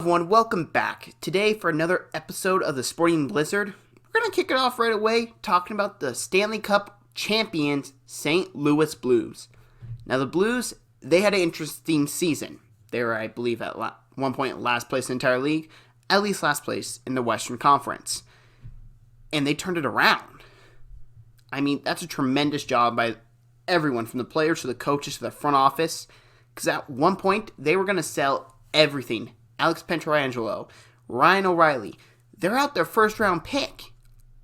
Everyone, welcome back. Today for another episode of the Sporting Blizzard. We're going to kick it off right away talking about the Stanley Cup champions, St. Louis Blues. Now the Blues, they had an interesting season. They were, I believe, at one point last place in the entire league, at least last place in the Western Conference. And they turned it around. I mean, that's a tremendous job by everyone, from the players to the coaches to the front office. Because at one point, they were going to sell everything. Alex Pietrangelo, Ryan O'Reilly, they're out their first round pick.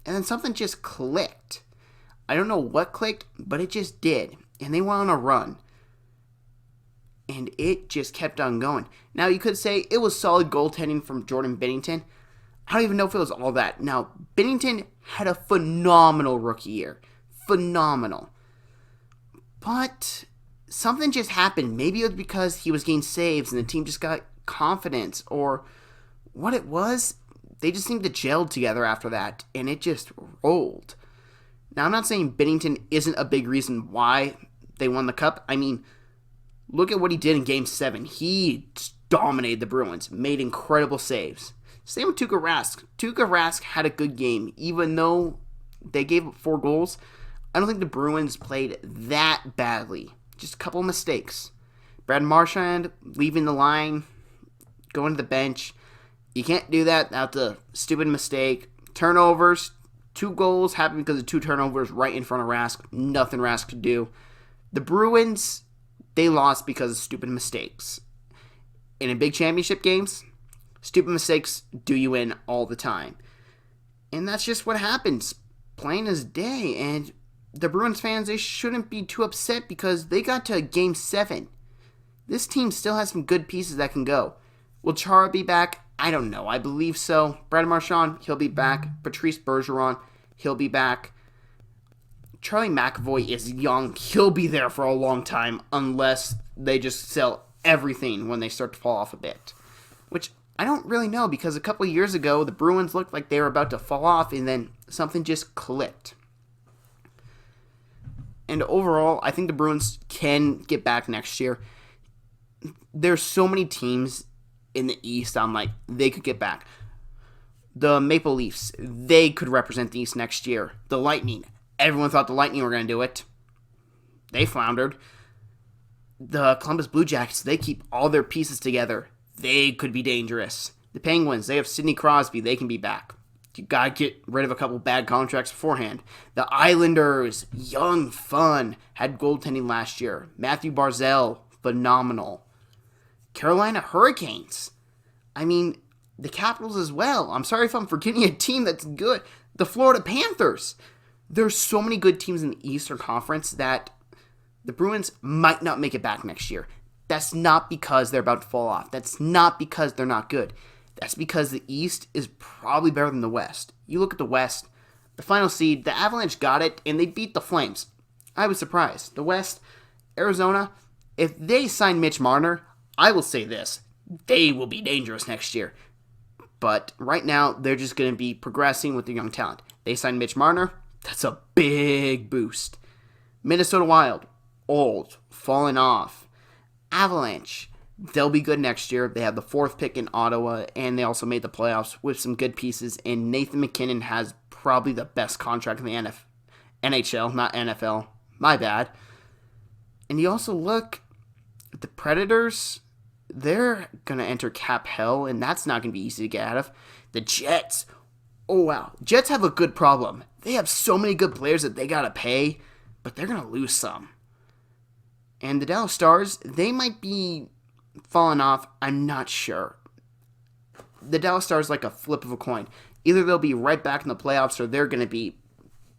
And then something just clicked. I don't know what clicked, but it just did. And they went on a run. And it just kept on going. Now, you could say it was solid goaltending from Jordan Binnington. I don't even know if it was all that. Now, Binnington had a phenomenal rookie year. Phenomenal. But something just happened. Maybe it was because he was getting saves and the team just got confidence, or what it was. They just seemed to gel together after that, and it just rolled. Now, I'm not saying Binnington isn't a big reason why they won the cup. I mean, look at what he did in Game 7. He dominated the Bruins, made incredible saves. Same with Tuukka Rask. Tuukka Rask had a good game, even though they gave up 4 goals. I don't think the Bruins played that badly. Just a couple of mistakes. Brad Marchand leaving the line, going to the bench. You can't do that. That's a stupid mistake. Turnovers. 2 goals happened because of 2 turnovers right in front of Rask. Nothing Rask could do. The Bruins, they lost because of stupid mistakes. And in big championship games, stupid mistakes do you in all the time. And that's just what happens. Plain as day. And the Bruins fans, they shouldn't be too upset because they got to Game 7. This team still has some good pieces that can go. Will Chara be back? I don't know. I believe so. Brad Marchand, he'll be back. Patrice Bergeron, he'll be back. Charlie McAvoy is young. He'll be there for a long time unless they just sell everything when they start to fall off a bit. Which I don't really know, because a couple of years ago, the Bruins looked like they were about to fall off and then something just clicked. And overall, I think the Bruins can get back next year. There's so many teams in the East, I'm like, they could get back. The Maple Leafs, they could represent the East next year. The Lightning, everyone thought the Lightning were going to do it. They floundered. The Columbus Blue Jackets, they keep all their pieces together. They could be dangerous. The Penguins, they have Sidney Crosby, they can be back. You got to get rid of a couple bad contracts beforehand. The Islanders, young, fun, had goaltending last year. Matthew Barzal, phenomenal. Carolina Hurricanes. I mean, the Capitals as well. I'm sorry if I'm forgetting a team that's good. The Florida Panthers. There's so many good teams in the Eastern Conference that the Bruins might not make it back next year. That's not because they're about to fall off. That's not because they're not good. That's because the East is probably better than the West. You look at the West, the final seed, the Avalanche got it, and they beat the Flames. I was surprised. The West, Arizona, if they sign Mitch Marner, I will say this, they will be dangerous next year. But right now, they're just going to be progressing with their young talent. They signed Mitch Marner, that's a big boost. Minnesota Wild, old, falling off. Avalanche, they'll be good next year. They have the 4th pick in Ottawa, and they also made the playoffs with some good pieces. And Nathan MacKinnon has probably the best contract in the NHL, not NFL. My bad. And you also look at the Predators. They're going to enter cap hell, and that's not going to be easy to get out of. The Jets. Oh, wow. Jets have a good problem. They have so many good players that they got to pay, but they're going to lose some. And the Dallas Stars, they might be falling off. I'm not sure. The Dallas Stars like a flip of a coin. Either they'll be right back in the playoffs or they're going to be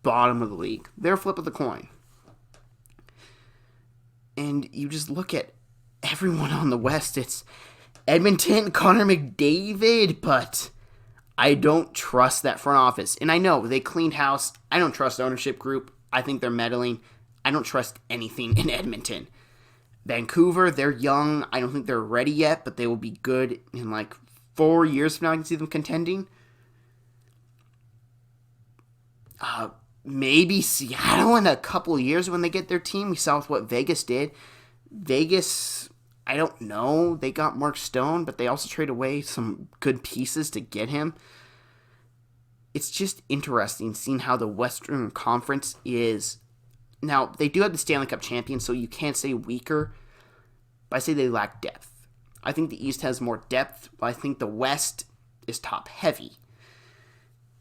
bottom of the league. They're a flip of the coin. And you just look at everyone on the West. It's Edmonton, Connor McDavid, but I don't trust that front office. And I know they cleaned house. I don't trust the ownership group. I think they're meddling. I don't trust anything in Edmonton. Vancouver, they're young. I don't think they're ready yet, but they will be good in like 4 years from now. I can see them contending. Maybe Seattle in a couple of years when they get their team. We saw what Vegas did. Vegas, I don't know. They got Mark Stone, but they also traded away some good pieces to get him. It's just interesting seeing how the Western Conference is. Now, they do have the Stanley Cup champion, so you can't say weaker, but I say they lack depth. I think the East has more depth, but I think the West is top-heavy.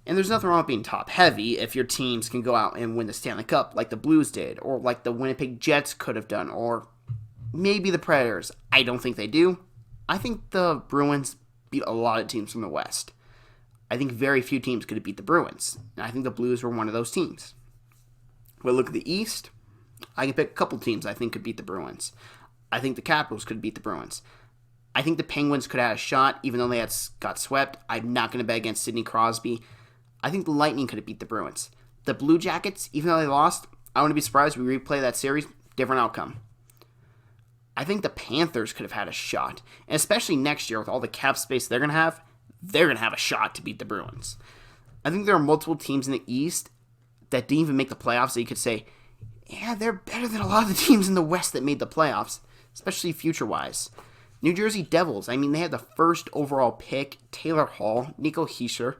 And there's nothing wrong with being top-heavy if your teams can go out and win the Stanley Cup like the Blues did, or like the Winnipeg Jets could have done, or maybe the Predators. I don't think they do. I think the Bruins beat a lot of teams from the West. I think very few teams could have beat the Bruins, and I think the Blues were one of those teams. But look at the East. I can pick a couple teams I think could beat the Bruins. I think the Capitals could beat the Bruins. I think the Penguins could have a shot, even though they got swept. I'm not going to bet against Sidney Crosby. I think the Lightning could have beat the Bruins. The Blue Jackets, even though they lost, I wouldn't be surprised if we replay that series. Different outcome. I think the Panthers could have had a shot. And especially next year with all the cap space they're going to have a shot to beat the Bruins. I think there are multiple teams in the East that didn't even make the playoffs that you could say, yeah, they're better than a lot of the teams in the West that made the playoffs, especially future-wise. New Jersey Devils, I mean, they had the first overall pick, Taylor Hall, Nico Hischier.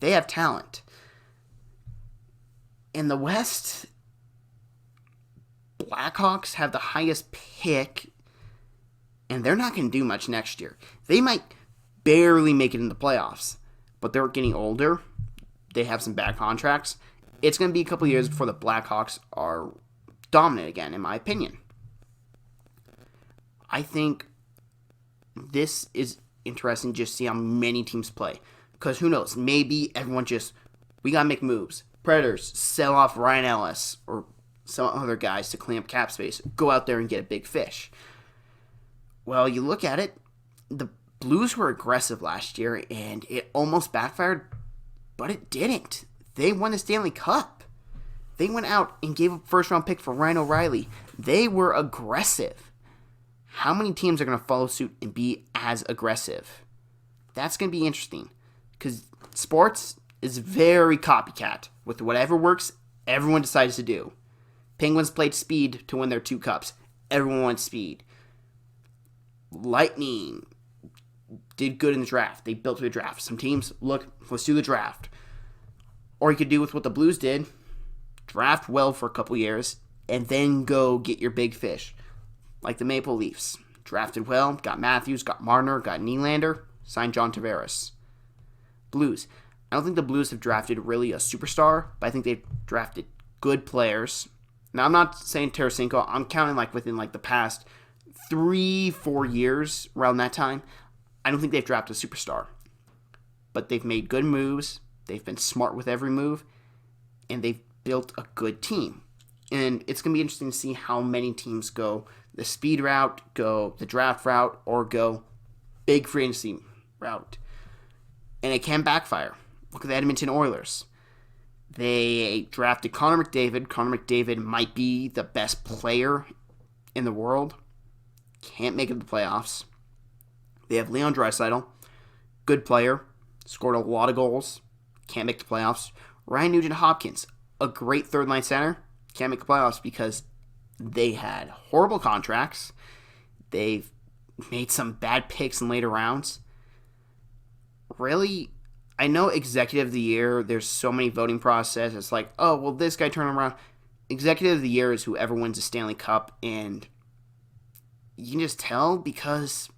They have talent. In the West, Blackhawks have the highest pick, and they're not going to do much next year. They might barely make it in the playoffs, but they're getting older. They have some bad contracts. It's going to be a couple years before the Blackhawks are dominant again, in my opinion. I think this is interesting just to see how many teams play. Because who knows, maybe everyone we got to make moves. Predators, sell off Ryan Ellis or some other guys to clean up cap space. Go out there and get a big fish. Well, you look at it, the Blues were aggressive last year, and it almost backfired, but it didn't. They won the Stanley Cup. They went out and gave a first-round pick for Ryan O'Reilly. They were aggressive. How many teams are going to follow suit and be as aggressive? That's going to be interesting, because sports is very copycat. With whatever works, everyone decides to do. Penguins played speed to win their 2 cups. Everyone wants speed. Lightning did good in the draft. They built the draft. Some teams, look, let's do the draft. Or you could do with what the Blues did. Draft well for a couple years, and then go get your big fish. Like the Maple Leafs. Drafted well, got Matthews, got Marner, got Nylander, signed John Tavares. Blues. I don't think the Blues have drafted really a superstar, but I think they've drafted good players. Now, I'm not saying Tarasenko. I'm counting within the past 3-4 years, around that time. I don't think they've drafted a superstar. But they've made good moves. They've been smart with every move. And they've built a good team. And it's going to be interesting to see how many teams go the speed route, go the draft route, or go big free agency route. And it can backfire. Look at the Edmonton Oilers. They drafted Connor McDavid. Connor McDavid might be the best player in the world. Can't make it to the playoffs. They have Leon Draisaitl. Good player. Scored a lot of goals. Can't make the playoffs. Ryan Nugent-Hopkins. A great third-line center. Can't make the playoffs because they had horrible contracts. They've made some bad picks in later rounds. Really, I know Executive of the Year, there's so many voting process. It's like, oh, well, this guy turned around. Executive of the Year is whoever wins the Stanley Cup, and you can just tell because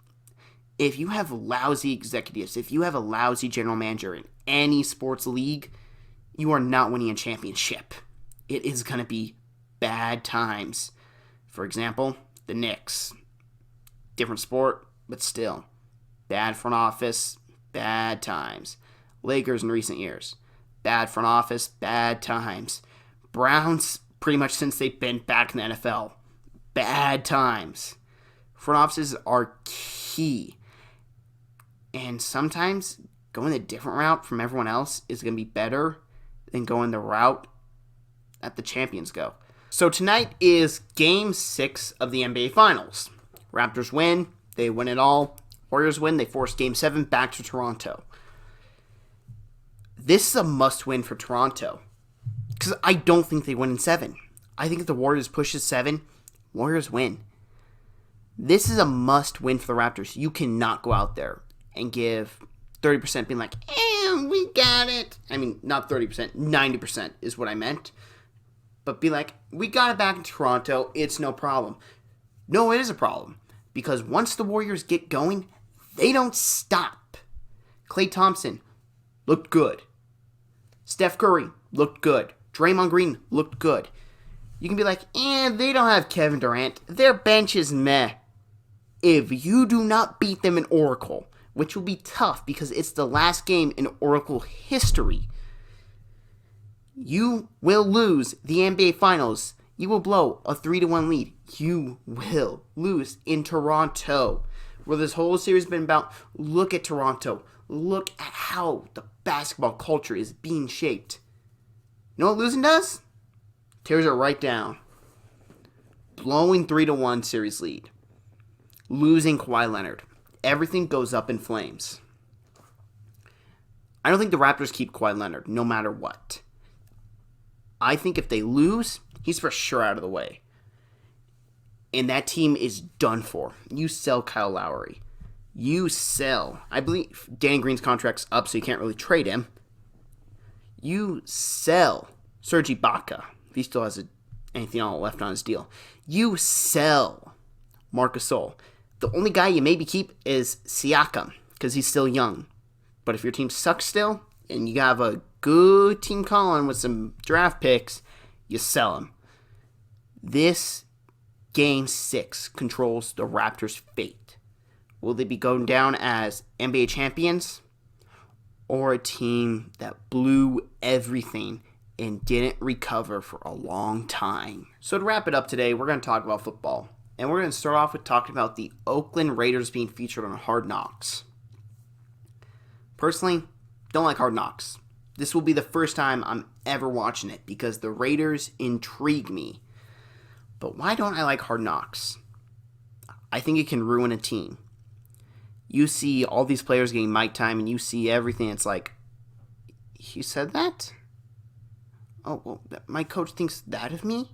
if you have lousy executives, if you have a lousy general manager in any sports league, you are not winning a championship. It is going to be bad times. For example, the Knicks. Different sport, but still. Bad front office, bad times. Lakers in recent years. Bad front office, bad times. Browns, pretty much since they've been back in the NFL. Bad times. Front offices are key. And sometimes going a different route from everyone else is going to be better than going the route that the champions go. So tonight is Game 6 of the NBA Finals. Raptors win. They win it all. Warriors win. They force Game 7 back to Toronto. This is a must-win for Toronto. Because I don't think they win in 7. I think if the Warriors push to 7, Warriors win. This is a must-win for the Raptors. You cannot go out there and give 30% being like, we got it. I mean, not 30%, 90% is what I meant. But be like, we got it back in Toronto. It's no problem. No, it is a problem. Because once the Warriors get going, they don't stop. Klay Thompson looked good. Steph Curry looked good. Draymond Green looked good. You can be like, they don't have Kevin Durant. Their bench is meh. If you do not beat them in Oracle, which will be tough because it's the last game in Oracle history, you will lose the NBA Finals. You will blow a 3-1 lead. You will lose in Toronto, where this whole series has been about, look at Toronto. Look at how the basketball culture is being shaped. You know what losing does? Tears it right down. Blowing 3-1 series lead. Losing Kawhi Leonard. Everything goes up in flames. I don't think the Raptors keep Kawhi Leonard, no matter what. I think if they lose, he's for sure out of the way. And that team is done for. You sell Kyle Lowry. You sell. I believe Danny Green's contract's up, so you can't really trade him. You sell Serge Ibaka, if he still has anything left on his deal. You sell Marc Gasol. The only guy you maybe keep is Siakam, because he's still young. But if your team sucks still, and you have a good team calling with some draft picks, you sell him. This Game 6 controls the Raptors' fate. Will they be going down as NBA champions, or a team that blew everything and didn't recover for a long time? So to wrap it up today, we're going to talk about football. And we're going to start off with talking about the Oakland Raiders being featured on Hard Knocks. Personally, don't like Hard Knocks. This will be the first time I'm ever watching it because the Raiders intrigue me. But why don't I like Hard Knocks? I think it can ruin a team. You see all these players getting mic time and you see everything. It's like, you said that? Oh, well, my coach thinks that of me?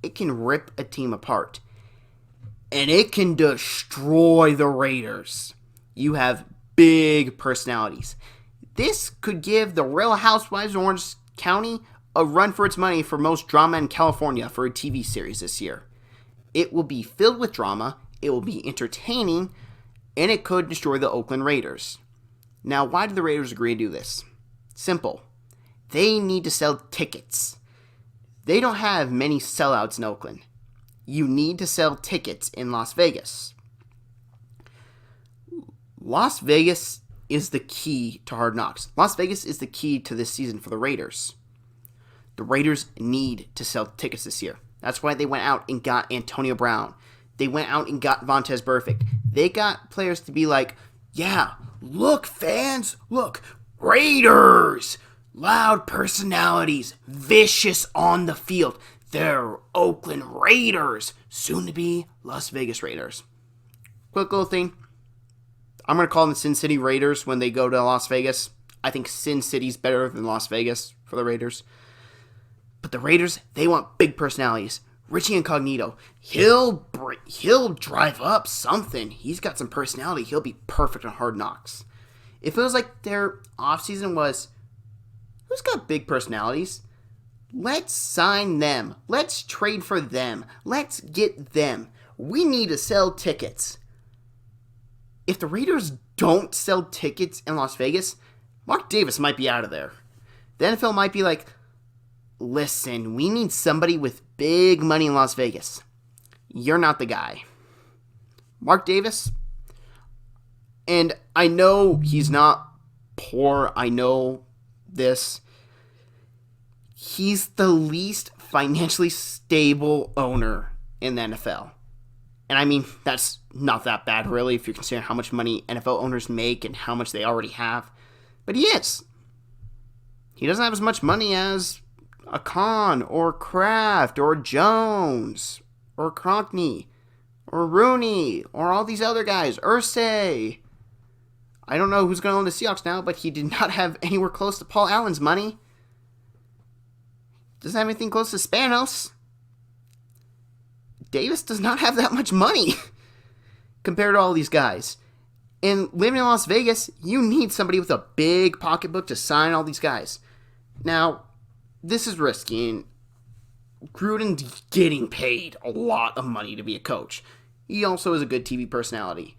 It can rip a team apart. And it can destroy the Raiders. You have big personalities. This could give the Real Housewives of Orange County a run for its money for most drama in California for a TV series this year. It will be filled with drama, it will be entertaining, and it could destroy the Oakland Raiders. Now, why did the Raiders agree to do this? Simple. They need to sell tickets. They don't have many sellouts in Oakland. You need to sell tickets in Las Vegas. Las Vegas is the key to Hard Knocks. Las Vegas is the key to this season for the Raiders. The Raiders need to sell tickets this year. That's why they went out and got Antonio Brown. They went out and got Vontaze Burfict. They got players to be like, yeah, look, fans, look, Raiders, loud personalities, vicious on the field. They're Oakland Raiders, soon to be Las Vegas Raiders. Quick little thing. I'm going to call them the Sin City Raiders when they go to Las Vegas. I think Sin City's better than Las Vegas for the Raiders. But the Raiders, they want big personalities. Richie Incognito, he'll drive up something. He's got some personality. He'll be perfect on Hard Knocks. It feels like their offseason was, who's got big personalities? Let's sign them. Let's trade for them. Let's get them. We need to sell tickets. If the Raiders don't sell tickets in Las Vegas, Mark Davis might be out of there. The NFL might be like, listen, we need somebody with big money in Las Vegas. You're not the guy. Mark Davis, and I know he's not poor. I know this. He's the least financially stable owner in the NFL. And I mean, that's not that bad, really, if you're considering how much money NFL owners make and how much they already have. But he is. He doesn't have as much money as a Khan or Kraft or Jones or Kroenke or Rooney or all these other guys. Irsay. I don't know who's going to own the Seahawks now, but he did not have anywhere close to Paul Allen's money. Doesn't have anything close to Spanos. Davis does not have that much money. compared to all these guys. And living in Las Vegas, you need somebody with a big pocketbook to sign all these guys. Now, this is risky, and Gruden's getting paid a lot of money to be a coach. He also is a good TV personality.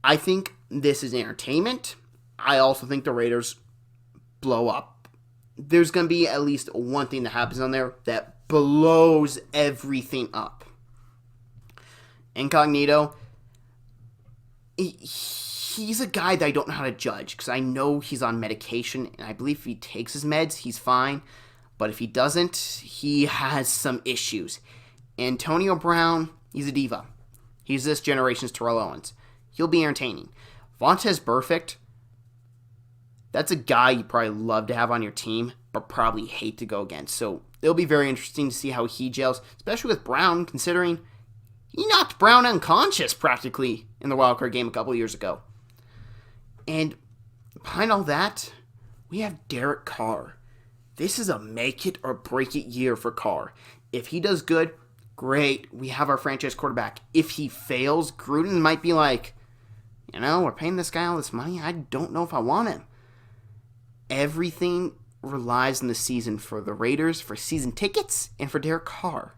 I think this is entertainment. I also think the Raiders blow up. There's going to be at least one thing that happens on there that blows everything up. Incognito, he's a guy that I don't know how to judge because I know he's on medication, and I believe if he takes his meds, he's fine. But if he doesn't, he has some issues. Antonio Brown, he's a diva. He's this generation's Terrell Owens. He'll be entertaining. Vontaze Burfict, that's a guy you probably love to have on your team, but probably hate to go against. So it'll be very interesting to see how he gels, especially with Brown, considering he knocked Brown unconscious practically in the wildcard game a couple years ago. And behind all that, we have Derek Carr. This is a make it or break it year for Carr. If he does good, great. We have our franchise quarterback. If he fails, Gruden might be like, we're paying this guy all this money. I don't know if I want him. Everything relies on the season for the Raiders, for season tickets, and for Derek Carr.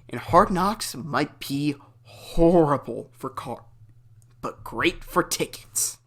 And Hard Knocks might be horrible for Carr, but great for tickets.